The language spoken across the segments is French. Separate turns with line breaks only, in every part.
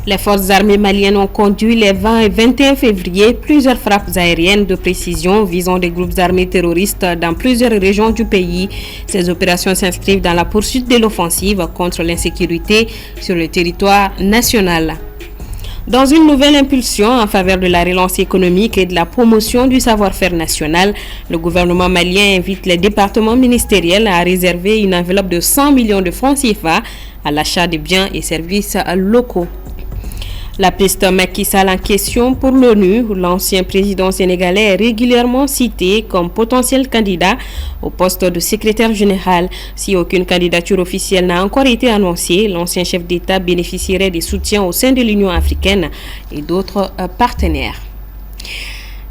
Les forces armées maliennes ont conduit les 20 et 21 février plusieurs frappes aériennes de précision visant des groupes armés terroristes dans plusieurs régions du pays. Ces opérations s'inscrivent dans la poursuite de l'offensive contre l'insécurité sur le territoire national. Dans une nouvelle impulsion en faveur de la relance économique et de la promotion du savoir-faire national, le gouvernement malien invite les départements ministériels à réserver une enveloppe de 100 millions de francs CFA à l'achat de biens et services locaux. La piste Macky Sall en question pour l'ONU, l'ancien président sénégalais est régulièrement cité comme potentiel candidat au poste de secrétaire général. Si aucune candidature officielle n'a encore été annoncée, l'ancien chef d'État bénéficierait des soutiens au sein de l'Union africaine et d'autres partenaires.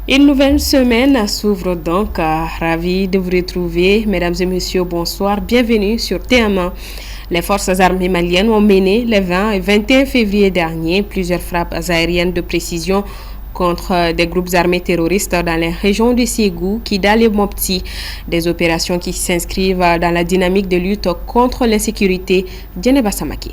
Une nouvelle semaine s'ouvre donc. Ravi de vous retrouver. Mesdames et messieurs, bonsoir. Bienvenue sur TM1. Les forces armées maliennes ont mené le 20 et 21 février dernier plusieurs frappes aériennes de précision contre des groupes armés terroristes dans les régions de Ségou, Kidal et Mopti. Des opérations qui s'inscrivent dans la dynamique de lutte contre l'insécurité. Djeneba Samaki.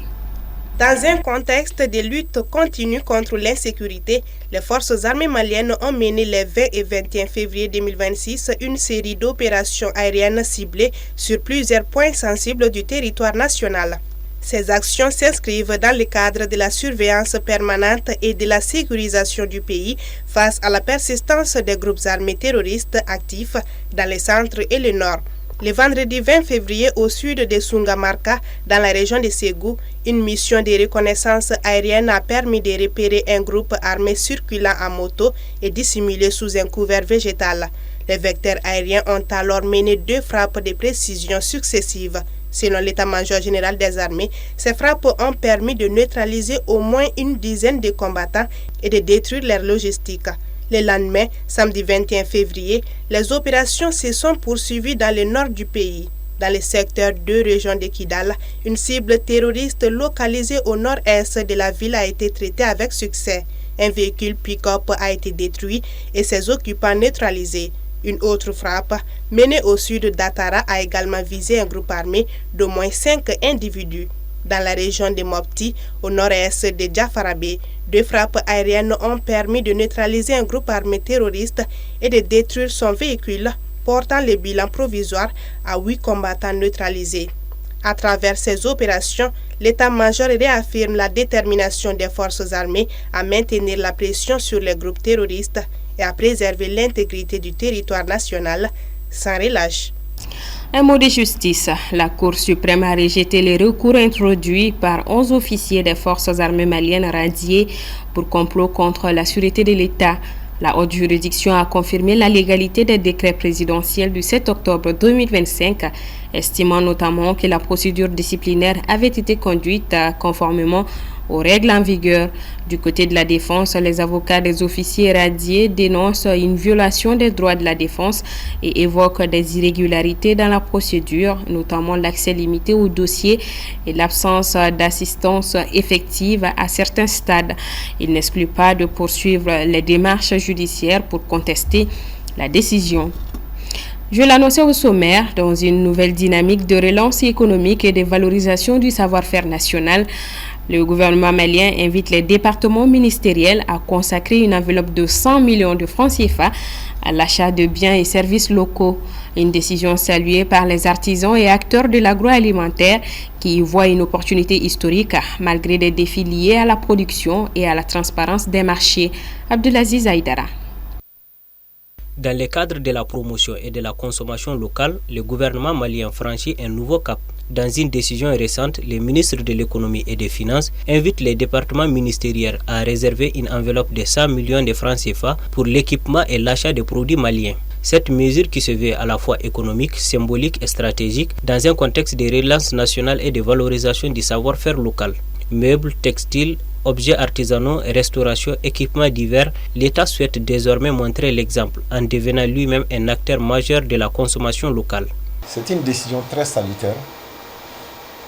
Dans un contexte de lutte continue contre l'insécurité, les forces armées maliennes ont mené les 20 et 21 février 2026 une série d'opérations aériennes ciblées sur plusieurs points sensibles du territoire national. Ces actions s'inscrivent dans le cadre de la surveillance permanente et de la sécurisation du pays face à la persistance des groupes armés terroristes actifs dans le centre et le nord. Le vendredi 20 février, au sud de Sungamarka, dans la région de Ségou, une mission de reconnaissance aérienne a permis de repérer un groupe armé circulant en moto et dissimulé sous un couvert végétal. Les vecteurs aériens ont alors mené 2 frappes de précision successives. Selon l'état-major général des armées, ces frappes ont permis de neutraliser au moins une dizaine de combattants et de détruire leur logistique. Le lendemain, samedi 21 février, les opérations se sont poursuivies dans le nord du pays. Dans le secteur de région de Kidal, une cible terroriste localisée au nord-est de la ville a été traitée avec succès. Un véhicule pick-up a été détruit et ses occupants neutralisés. Une autre frappe, menée au sud d'Atara, a également visé un groupe armé d'au moins 5 individus. Dans la région de Mopti, au nord-est de Djafarabé, 2 frappes aériennes ont permis de neutraliser un groupe armé terroriste et de détruire son véhicule, portant le bilan provisoire à 8 combattants neutralisés. À travers ces opérations, l'état-major réaffirme la détermination des forces armées à maintenir la pression sur les groupes terroristes et à préserver l'intégrité du territoire national sans relâche.
Un mot de justice. La Cour suprême a rejeté les recours introduits par 11 officiers des forces armées maliennes radiés pour complot contre la sûreté de l'État. La haute juridiction a confirmé la légalité des décrets présidentiels du 7 octobre 2025, estimant notamment que la procédure disciplinaire avait été conduite conformément aux règles en vigueur. Du côté de la défense, les avocats des officiers radiés dénoncent une violation des droits de la défense et évoquent des irrégularités dans la procédure, notamment l'accès limité au dossier et l'absence d'assistance effective à certains stades. Ils n'excluent pas de poursuivre les démarches judiciaires pour contester la décision. Je l'annonçais au sommaire, dans une nouvelle dynamique de relance économique et de valorisation du savoir-faire national, le gouvernement malien invite les départements ministériels à consacrer une enveloppe de 100 millions de francs CFA à l'achat de biens et services locaux. Une décision saluée par les artisans et acteurs de l'agroalimentaire qui y voient une opportunité historique malgré des défis liés à la production et à la transparence des marchés. Abdelaziz Aïdara.
Dans le cadre de la promotion et de la consommation locale, le gouvernement malien franchit un nouveau cap. Dans une décision récente, le ministre de l'économie et des finances invite les départements ministériels à réserver une enveloppe de 100 millions de francs CFA pour l'équipement et l'achat de produits maliens. Cette mesure qui se veut à la fois économique, symbolique et stratégique dans un contexte de relance nationale et de valorisation du savoir-faire local. Meubles, textiles, objets artisanaux, restauration, équipements divers, l'État souhaite désormais montrer l'exemple en devenant lui-même un acteur majeur de la consommation locale.
C'est une décision très salutaire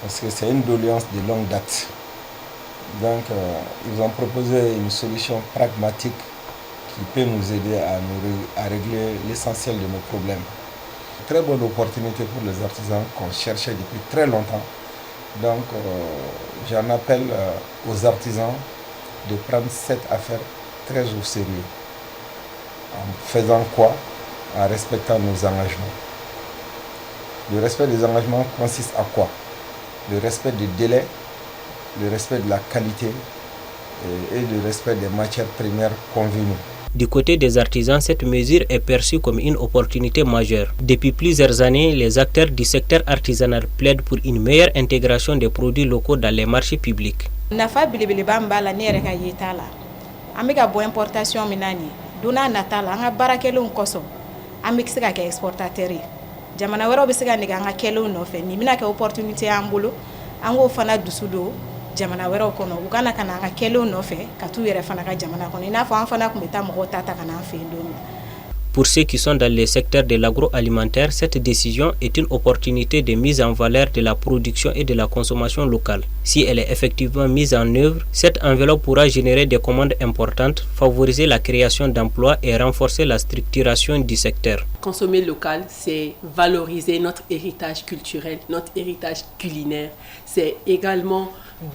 parce que c'est une doléance de longue date. Donc, ils ont proposé une solution pragmatique qui peut nous aider à régler l'essentiel de nos problèmes. Très bonne opportunité pour les artisans qu'on cherchait depuis très longtemps. Donc, j'en appelle aux artisans de prendre cette affaire très au sérieux. En faisant quoi? En respectant nos engagements. Le respect des engagements consiste à quoi? Le respect des délais, le respect de la qualité et le respect des matières premières convenues.
Du côté des artisans, cette mesure est perçue comme une opportunité majeure. Depuis plusieurs années, les acteurs du secteur artisanal plaident pour une meilleure intégration des produits locaux dans les marchés publics.
Nafa bilibeleba mbala ne yɛrɛ ka yeta la an bɛ ka bɔ importation min na nin donna nata la an ka baarakɛlenw kɔsɔn an bɛ se ka kɛ exportateur ye jamana wɛrɛw bɛ se ka nege an ka kɛlenw nɔfɛ nin bɛna kɛ opportunité y'an bolo an k'o fana dusu don jamana wɛrɛw kɔnɔ u kana ka na an ka kɛlenw nɔfɛ ka t'u yɛrɛ fana ka jamana kɔnɔ i n'a fɔ an fana tun bɛ taa mɔgɔw ta ka na an fɛ yen don min.
Pour ceux qui sont dans le secteur de l'agroalimentaire, cette décision est une opportunité de mise en valeur de la production et de la consommation locale. Si elle est effectivement mise en œuvre, cette enveloppe pourra générer des commandes importantes, favoriser la création d'emplois et renforcer la structuration du secteur.
Consommer local, c'est valoriser notre héritage culturel, notre héritage culinaire. C'est également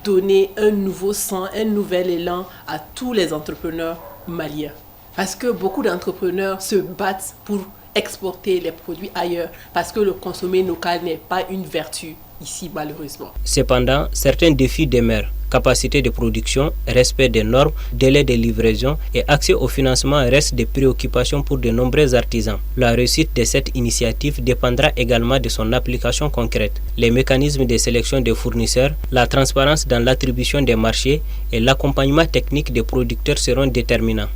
donner un nouveau sang, un nouvel élan à tous les entrepreneurs maliens. Parce que beaucoup d'entrepreneurs se battent pour exporter les produits ailleurs, parce que le consommer local n'est pas une vertu ici malheureusement.
Cependant, certains défis demeurent. Capacité de production, respect des normes, délai de livraison et accès au financement restent des préoccupations pour de nombreux artisans. La réussite de cette initiative dépendra également de son application concrète. Les mécanismes de sélection des fournisseurs, la transparence dans l'attribution des marchés et l'accompagnement technique des producteurs seront déterminants.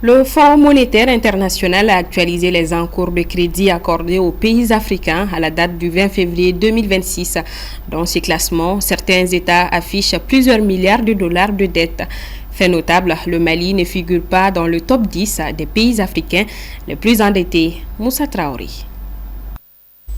Le Fonds monétaire international a actualisé les encours de crédit accordés aux pays africains à la date du 20 février 2026. Dans ces classements, certains États affichent plusieurs milliards de dollars de dettes. Fait notable, le Mali ne figure pas dans le top 10 des pays africains les plus endettés. Moussa Traoré.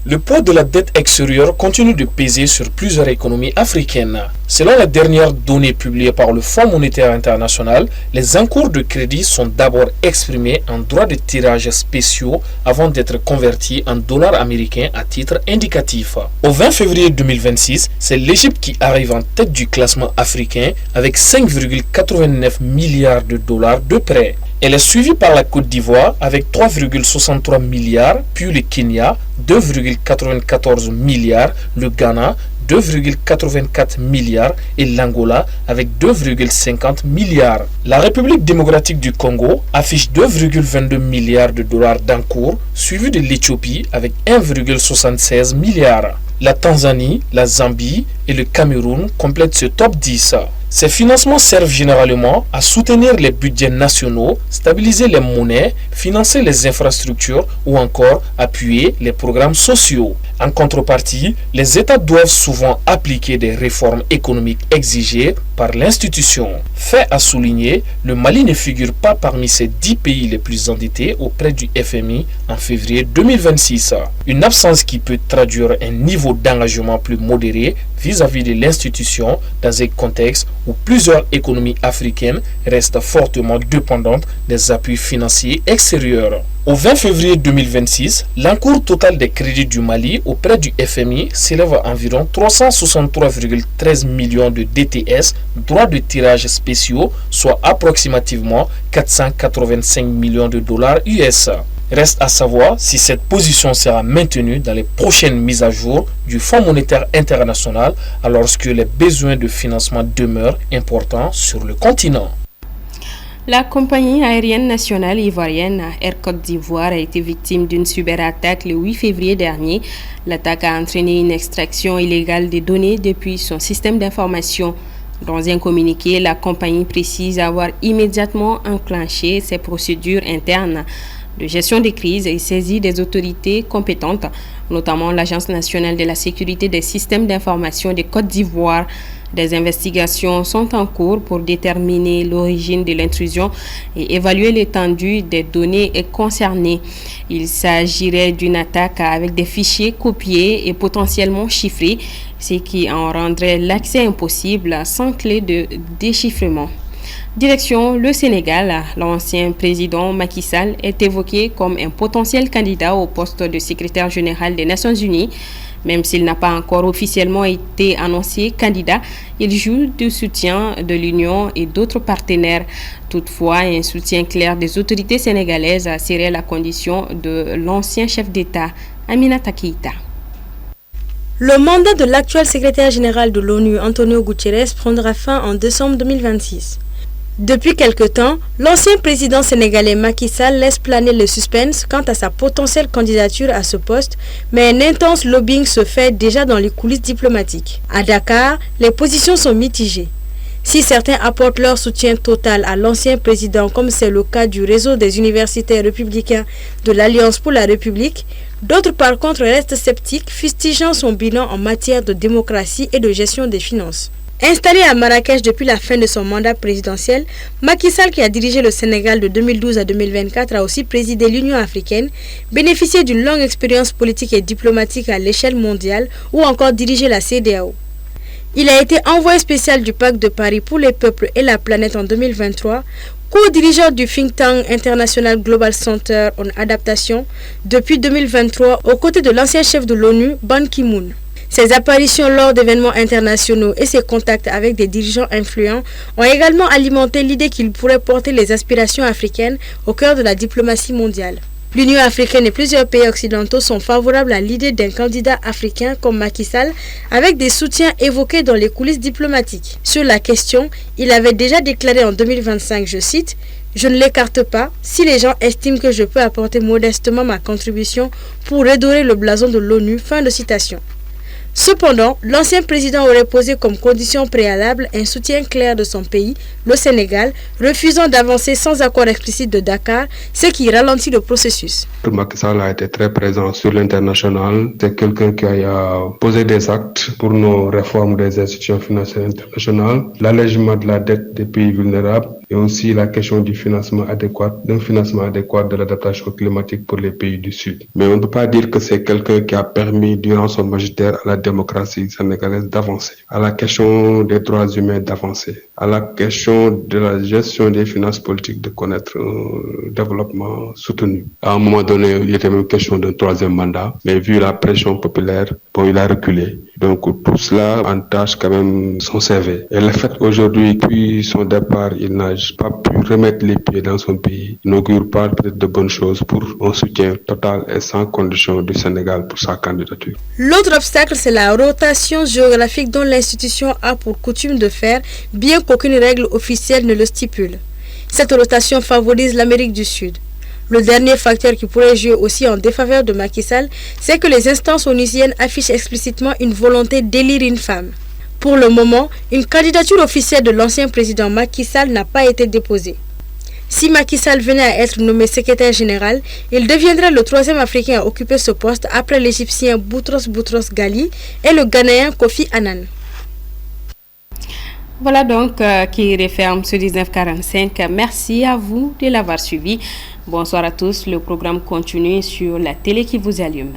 Le poids de la dette extérieure continue de peser sur plusieurs économies africaines. Selon les dernières données publiées par le Fonds monétaire international, les encours de crédit sont d'abord exprimés en droits de tirage spéciaux avant d'être convertis en dollars américains à titre indicatif. Au 20 février 2026, c'est l'Égypte qui arrive en tête du classement africain avec 5,89 milliards de dollars de prêts. Elle est suivie par la Côte d'Ivoire avec 3,63 milliards, puis le Kenya 2,94 milliards, le Ghana 2,84 milliards et l'Angola avec 2,50 milliards. La République démocratique du Congo affiche 2,22 milliards de dollars d'encours, suivi de l'Éthiopie avec 1,76 milliards. La Tanzanie, la Zambie et le Cameroun complètent ce top 10. Ces financements servent généralement à soutenir les budgets nationaux, stabiliser les monnaies, financer les infrastructures ou encore appuyer les programmes sociaux. En contrepartie, les États doivent souvent appliquer des réformes économiques exigées par l'institution. Fait à souligner, le Mali ne figure pas parmi ces 10 pays les plus endettés auprès du FMI en février 2026. Une absence qui peut traduire un niveau d'engagement plus modéré vis-à-vis de l'institution dans un contexte où plusieurs économies africaines restent fortement dépendantes des appuis financiers extérieurs. Au 20 février 2026, l'encours total des crédits du Mali auprès du FMI s'élève à environ 363,13 millions de DTS, droits de tirage spéciaux, soit approximativement 485 millions de dollars US. Reste à savoir si cette position sera maintenue dans les prochaines mises à jour du Fonds monétaire international alors que les besoins de financement demeurent importants sur le continent.
La compagnie aérienne nationale ivoirienne Air Côte d'Ivoire a été victime d'une cyberattaque le 8 février dernier. L'attaque a entraîné une extraction illégale des données depuis son système d'information. Dans un communiqué, la compagnie précise avoir immédiatement enclenché ses procédures internes de gestion des crises et saisi des autorités compétentes, notamment l'Agence nationale de la sécurité des systèmes d'information de Côte d'Ivoire. Des investigations sont en cours pour déterminer l'origine de l'intrusion et évaluer l'étendue des données concernées. Il s'agirait d'une attaque avec des fichiers copiés et potentiellement chiffrés, ce qui en rendrait l'accès impossible sans clé de déchiffrement. Direction le Sénégal, l'ancien président Macky Sall est évoqué comme un potentiel candidat au poste de secrétaire général des Nations Unies. Même s'il n'a pas encore officiellement été annoncé candidat, il joue du soutien de l'Union et d'autres partenaires. Toutefois, un soutien clair des autorités sénégalaises serait la condition de l'ancien chef d'État, Aminata Keïta.
Le mandat de l'actuel secrétaire général de l'ONU, Antonio Guterres, prendra fin en décembre 2026. Depuis quelque temps, l'ancien président sénégalais Macky Sall laisse planer le suspense quant à sa potentielle candidature à ce poste, mais un intense lobbying se fait déjà dans les coulisses diplomatiques. À Dakar, les positions sont mitigées. Si certains apportent leur soutien total à l'ancien président, comme c'est le cas du réseau des universitaires républicains de l'Alliance pour la République, d'autres par contre restent sceptiques, fustigeant son bilan en matière de démocratie et de gestion des finances. Installé à Marrakech depuis la fin de son mandat présidentiel, Macky Sall, qui a dirigé le Sénégal de 2012 à 2024, a aussi présidé l'Union africaine, bénéficié d'une longue expérience politique et diplomatique à l'échelle mondiale ou encore dirigé la CEDEAO. Il a été envoyé spécial du Pacte de Paris pour les peuples et la planète en 2023, co-dirigeant du think tank International Global Center on Adaptation depuis 2023 aux côtés de l'ancien chef de l'ONU, Ban Ki-moon. Ses apparitions lors d'événements internationaux et ses contacts avec des dirigeants influents ont également alimenté l'idée qu'il pourrait porter les aspirations africaines au cœur de la diplomatie mondiale. L'Union africaine et plusieurs pays occidentaux sont favorables à l'idée d'un candidat africain comme Macky Sall, avec des soutiens évoqués dans les coulisses diplomatiques. Sur la question, il avait déjà déclaré en 2025, je cite, « Je ne l'écarte pas si les gens estiment que je peux apporter modestement ma contribution pour redorer le blason de l'ONU. » Fin de citation. Cependant, l'ancien président aurait posé comme condition préalable un soutien clair de son pays, le Sénégal, refusant d'avancer sans accord explicite de Dakar, ce qui ralentit le processus.
Macky Sall a été très présent sur l'international. C'est quelqu'un qui a posé des actes pour nos réformes des institutions financières internationales, l'allègement de la dette des pays vulnérables et aussi la question du financement adéquat de l'adaptation climatique pour les pays du Sud. Mais on ne peut pas dire que c'est quelqu'un qui a permis durant son magistère à la démocratie sénégalaise d'avancer, à la question des droits humains d'avancer, à la question de la gestion des finances politiques de connaître un développement soutenu. À un moment donné, il était même question d'un troisième mandat, mais vu la pression populaire, il a reculé. Donc tout cela entache quand même son CV. Et le fait aujourd'hui, depuis son départ, il n'a pas pu remettre les pieds dans son pays, n'augure pas peut-être de bonnes choses pour un soutien total et sans condition du Sénégal pour sa candidature.
L'autre obstacle, c'est la rotation géographique dont l'institution a pour coutume de faire, bien qu'aucune règle officielle ne le stipule. Cette rotation favorise l'Amérique du Sud. Le dernier facteur qui pourrait jouer aussi en défaveur de Macky Sall, c'est que les instances onusiennes affichent explicitement une volonté d'élire une femme. Pour le moment, une candidature officielle de l'ancien président Macky Sall n'a pas été déposée. Si Macky Sall venait à être nommé secrétaire général, il deviendrait le troisième Africain à occuper ce poste après l'Égyptien Boutros Ghali et le Ghanéen Kofi Annan.
Voilà donc qui referme ce 1945. Merci à vous de l'avoir suivi. Bonsoir à tous. Le programme continue sur la télé qui vous allume.